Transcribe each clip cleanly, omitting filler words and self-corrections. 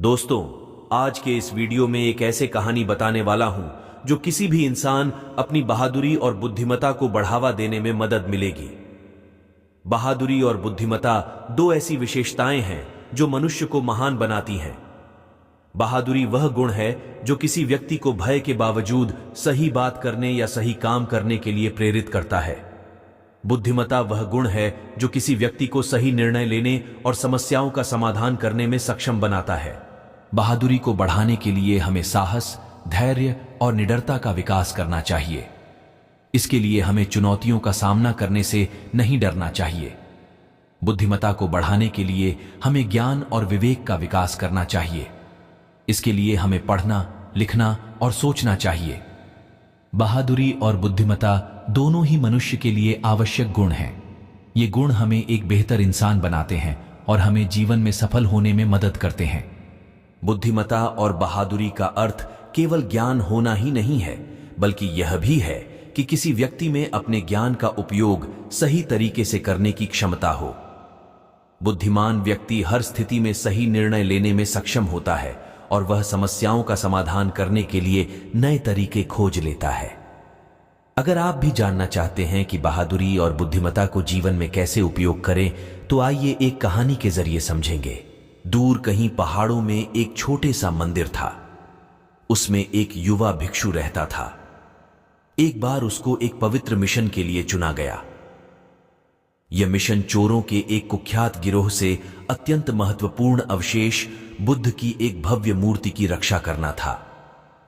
दोस्तों, आज के इस वीडियो में एक ऐसे कहानी बताने वाला हूं जो किसी भी इंसान अपनी बहादुरी और बुद्धिमत्ता को बढ़ावा देने में मदद मिलेगी। बहादुरी और बुद्धिमत्ता दो ऐसी विशेषताएं हैं जो मनुष्य को महान बनाती हैं। बहादुरी वह गुण है जो किसी व्यक्ति को भय के बावजूद सही बात करने या सही काम करने के लिए प्रेरित करता है। बुद्धिमत्ता वह गुण है जो किसी व्यक्ति को सही निर्णय लेने और समस्याओं का समाधान करने में सक्षम बनाता है। बहादुरी को बढ़ाने के लिए हमें साहस, धैर्य और निडरता का विकास करना चाहिए। इसके लिए हमें चुनौतियों का सामना करने से नहीं डरना चाहिए। बुद्धिमत्ता को बढ़ाने के लिए हमें ज्ञान और विवेक का विकास करना चाहिए। इसके लिए हमें पढ़ना, लिखना और सोचना चाहिए। बहादुरी और बुद्धिमत्ता दोनों ही मनुष्य के लिए आवश्यक गुण हैं। ये गुण हमें एक बेहतर इंसान बनाते हैं और हमें जीवन में सफल होने में मदद करते हैं। बुद्धिमत्ता और बहादुरी का अर्थ केवल ज्ञान होना ही नहीं है, बल्कि यह भी है कि किसी व्यक्ति में अपने ज्ञान का उपयोग सही तरीके से करने की क्षमता हो। बुद्धिमान व्यक्ति हर स्थिति में सही निर्णय लेने में सक्षम होता है और वह समस्याओं का समाधान करने के लिए नए तरीके खोज लेता है। अगर आप भी जानना चाहते हैं कि बहादुरी और बुद्धिमत्ता को जीवन में कैसे उपयोग करें, तो आइए एक कहानी के जरिए समझेंगे। दूर कहीं पहाड़ों में एक छोटे सा मंदिर था। उसमें एक युवा भिक्षु रहता था। एक बार उसको एक पवित्र मिशन के लिए चुना गया। यह मिशन चोरों के एक कुख्यात गिरोह से अत्यंत महत्वपूर्ण अवशेष बुद्ध की एक भव्य मूर्ति की रक्षा करना था।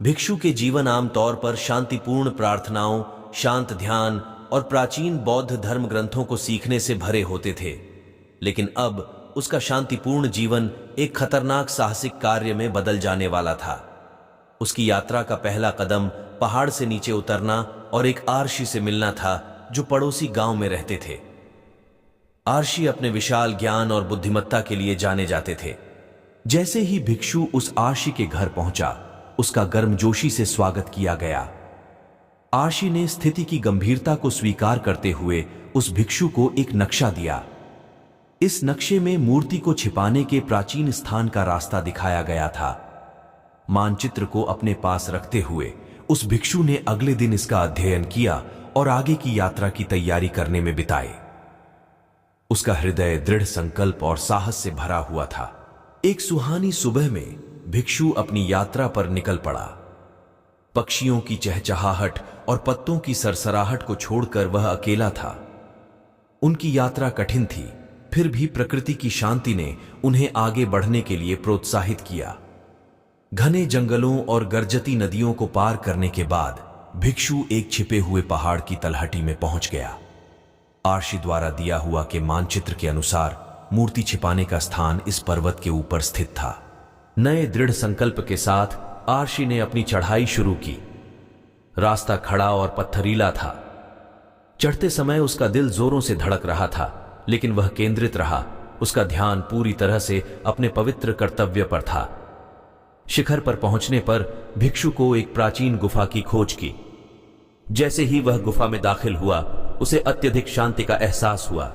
भिक्षु के जीवन आमतौर पर शांतिपूर्ण प्रार्थनाओं, शांत ध्यान और प्राचीन बौद्ध धर्म ग्रंथों को सीखने से भरे होते थे। लेकिन अब उसका शांतिपूर्ण जीवन एक खतरनाक साहसिक कार्य में बदल जाने वाला था। उसकी यात्रा का पहला कदम पहाड़ से नीचे उतरना और एक आर्षि से मिलना था जो पड़ोसी गांव में रहते थे। आर्षि अपने विशाल ज्ञान और बुद्धिमत्ता के लिए जाने जाते थे। जैसे ही भिक्षु उस आर्षि के घर पहुंचा, उसका गर्मजोशी से स्वागत किया गया। आर्षि ने स्थिति की गंभीरता को स्वीकार करते हुए उस भिक्षु को एक नक्शा दिया। इस नक्शे में मूर्ति को छिपाने के प्राचीन स्थान का रास्ता दिखाया गया था। मानचित्र को अपने पास रखते हुए उस भिक्षु ने अगले दिन इसका अध्ययन किया और आगे की यात्रा की तैयारी करने में बिताए। उसका हृदय दृढ़ संकल्प और साहस से भरा हुआ था। एक सुहानी सुबह में भिक्षु अपनी यात्रा पर निकल पड़ा। पक्षियों की चहचहाहट और पत्तों की सरसराहट को छोड़कर वह अकेला था। उनकी यात्रा कठिन थी, फिर भी प्रकृति की शांति ने उन्हें आगे बढ़ने के लिए प्रोत्साहित किया। घने जंगलों और गर्जती नदियों को पार करने के बाद भिक्षु एक छिपे हुए पहाड़ की तलहटी में पहुंच गया। आर्षि द्वारा दिया हुआ के मानचित्र के अनुसार मूर्ति छिपाने का स्थान इस पर्वत के ऊपर स्थित था। नए दृढ़ संकल्प के साथ आर्षि ने अपनी चढ़ाई शुरू की। रास्ता खड़ा और पत्थरीला था। चढ़ते समय उसका दिल जोरों से धड़क रहा था, लेकिन वह केंद्रित रहा। उसका ध्यान पूरी तरह से अपने पवित्र कर्तव्य पर था। शिखर पर पहुंचने पर भिक्षु को एक प्राचीन गुफा की खोज की। जैसे ही वह गुफा में दाखिल हुआ, उसे अत्यधिक शांति का एहसास हुआ।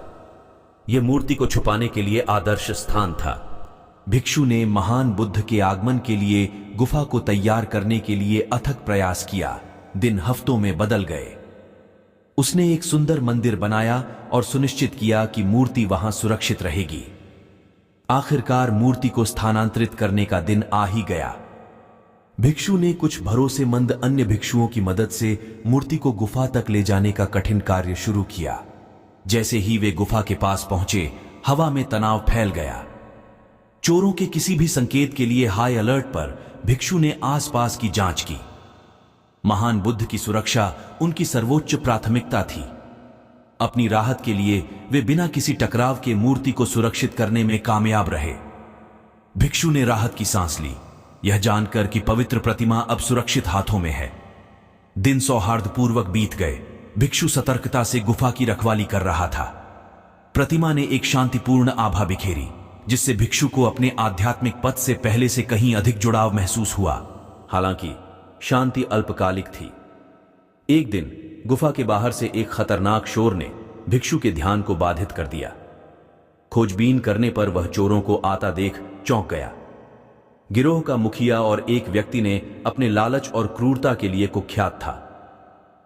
यह मूर्ति को छुपाने के लिए आदर्श स्थान था। भिक्षु ने महान बुद्ध के आगमन के लिए गुफा को तैयार करने के लिए अथक प्रयास किया। दिन हफ्तों में बदल गए। उसने एक सुंदर मंदिर बनाया और सुनिश्चित किया कि मूर्ति वहां सुरक्षित रहेगी। आखिरकार मूर्ति को स्थानांतरित करने का दिन आ ही गया। भिक्षु ने कुछ भरोसेमंद अन्य भिक्षुओं की मदद से मूर्ति को गुफा तक ले जाने का कठिन कार्य शुरू किया। जैसे ही वे गुफा के पास पहुंचे, हवा में तनाव फैल गया। चोरों के किसी भी संकेत के लिए हाई अलर्ट पर भिक्षु ने आसपास की जांच की। महान बुद्ध की सुरक्षा उनकी सर्वोच्च प्राथमिकता थी। अपनी राहत के लिए वे बिना किसी टकराव के मूर्ति को सुरक्षित करने में कामयाब रहे। भिक्षु ने राहत की सांस ली, यह जानकर कि पवित्र प्रतिमा अब सुरक्षित हाथों में है। दिन सौहार्दपूर्वक बीत गए। भिक्षु सतर्कता से गुफा की रखवाली कर रहा था। प्रतिमा ने एक शांतिपूर्ण आभा बिखेरी, जिससे भिक्षु को अपने आध्यात्मिक पथ से पहले से कहीं अधिक जुड़ाव महसूस हुआ। हालांकि शांति अल्पकालिक थी। एक दिन गुफा के बाहर से एक खतरनाक शोर ने भिक्षु के ध्यान को बाधित कर दिया। खोजबीन करने पर वह चोरों को आता देख चौंक गया। गिरोह का मुखिया और एक व्यक्ति ने अपने लालच और क्रूरता के लिए कुख्यात था।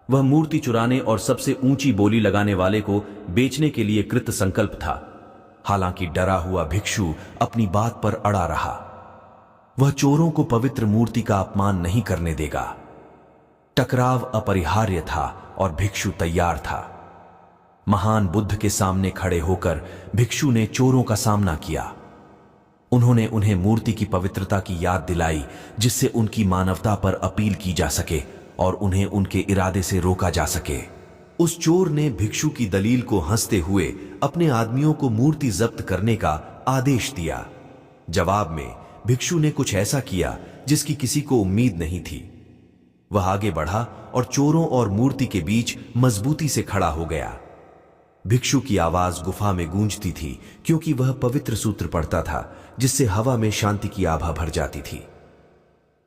वह मूर्ति चुराने और सबसे ऊंची बोली लगाने वाले को बेचने के लिए कृत संकल्प था। हालांकि डरा हुआ भिक्षु अपनी बात पर अड़ा रहा। वह चोरों को पवित्र मूर्ति का अपमान नहीं करने देगा। टकराव अपरिहार्य था और भिक्षु तैयार था। महान बुद्ध के सामने खड़े होकर भिक्षु ने चोरों का सामना किया। उन्होंने उन्हें मूर्ति की पवित्रता की याद दिलाई, जिससे उनकी मानवता पर अपील की जा सके और उन्हें उनके इरादे से रोका जा सके। उस चोर ने भिक्षु की दलील को हंसते हुए अपने आदमियों को मूर्ति जब्त करने का आदेश दिया। जवाब में भिक्षु ने कुछ ऐसा किया जिसकी किसी को उम्मीद नहीं थी। वह आगे बढ़ा और चोरों और मूर्ति के बीच मजबूती से खड़ा हो गया। भिक्षु की आवाज गुफा में गूंजती थी, क्योंकि वह पवित्र सूत्र पढ़ता था जिससे हवा में शांति की आभा भर जाती थी।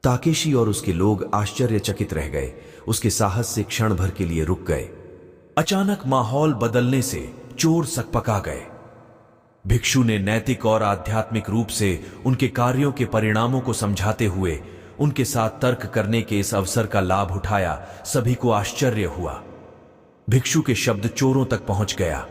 ताकेशी और उसके लोग आश्चर्यचकित रह गए। उसके साहस से क्षण भर के लिए रुक गए। अचानक माहौल बदलने से चोर सकपका गए। भिक्षु ने नैतिक और आध्यात्मिक रूप से उनके कार्यों के परिणामों को समझाते हुए उनके साथ तर्क करने के इस अवसर का लाभ उठाया। सभी को आश्चर्य हुआ। भिक्षु के शब्द चोरों तक पहुंच गया।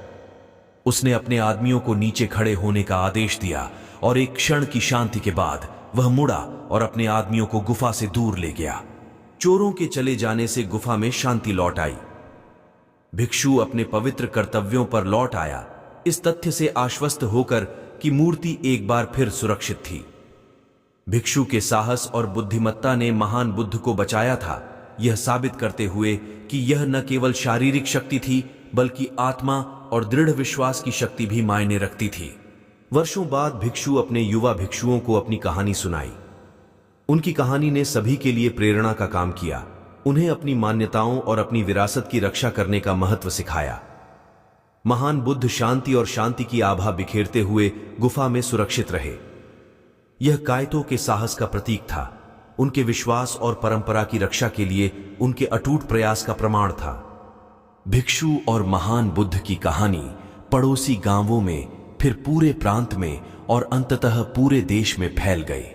उसने अपने आदमियों को नीचे खड़े होने का आदेश दिया और एक क्षण की शांति के बाद वह मुड़ा और अपने आदमियों को गुफा से दूर ले गया। चोरों के चले जाने से गुफा में शांति लौट आई। भिक्षु अपने पवित्र कर्तव्यों पर लौट आया, इस तथ्य से आश्वस्त होकर कि मूर्ति एक बार फिर सुरक्षित थी। भिक्षु के साहस और बुद्धिमत्ता ने महान बुद्ध को बचाया था, यह साबित करते हुए कि यह न केवल शारीरिक शक्ति थी बल्कि आत्मा और दृढ़ विश्वास की शक्ति भी मायने रखती थी। वर्षों बाद भिक्षु अपने युवा भिक्षुओं को अपनी कहानी सुनाई। उनकी कहानी ने सभी के लिए प्रेरणा का काम किया। उन्हें अपनी मान्यताओं और अपनी विरासत की रक्षा करने का महत्व सिखाया। महान बुद्ध शांति और शांति की आभा बिखेरते हुए गुफा में सुरक्षित रहे। यह कायतों के साहस का प्रतीक था। उनके विश्वास और परंपरा की रक्षा के लिए उनके अटूट प्रयास का प्रमाण था। भिक्षु और महान बुद्ध की कहानी पड़ोसी गांवों में, फिर पूरे प्रांत में और अंततः पूरे देश में फैल गई।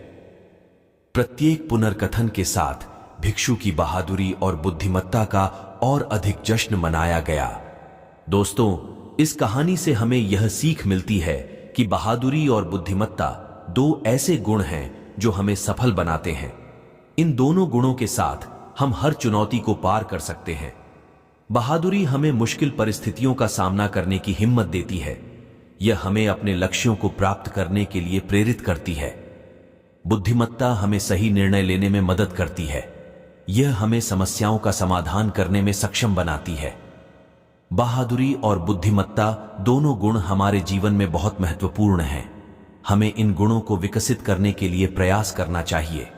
प्रत्येक पुनर्कथन के साथ भिक्षु की बहादुरी और बुद्धिमत्ता का और अधिक जश्न मनाया गया। दोस्तों, इस कहानी से हमें यह सीख मिलती है कि बहादुरी और बुद्धिमत्ता दो ऐसे गुण हैं जो हमें सफल बनाते हैं। इन दोनों गुणों के साथ हम हर चुनौती को पार कर सकते हैं। बहादुरी हमें मुश्किल परिस्थितियों का सामना करने की हिम्मत देती है। यह हमें अपने लक्ष्यों को प्राप्त करने के लिए प्रेरित करती है। बुद्धिमत्ता हमें सही निर्णय लेने में मदद करती है। यह हमें समस्याओं का समाधान करने में सक्षम बनाती है। बहादुरी और बुद्धिमत्ता दोनों गुण हमारे जीवन में बहुत महत्वपूर्ण हैं। हमें इन गुणों को विकसित करने के लिए प्रयास करना चाहिए।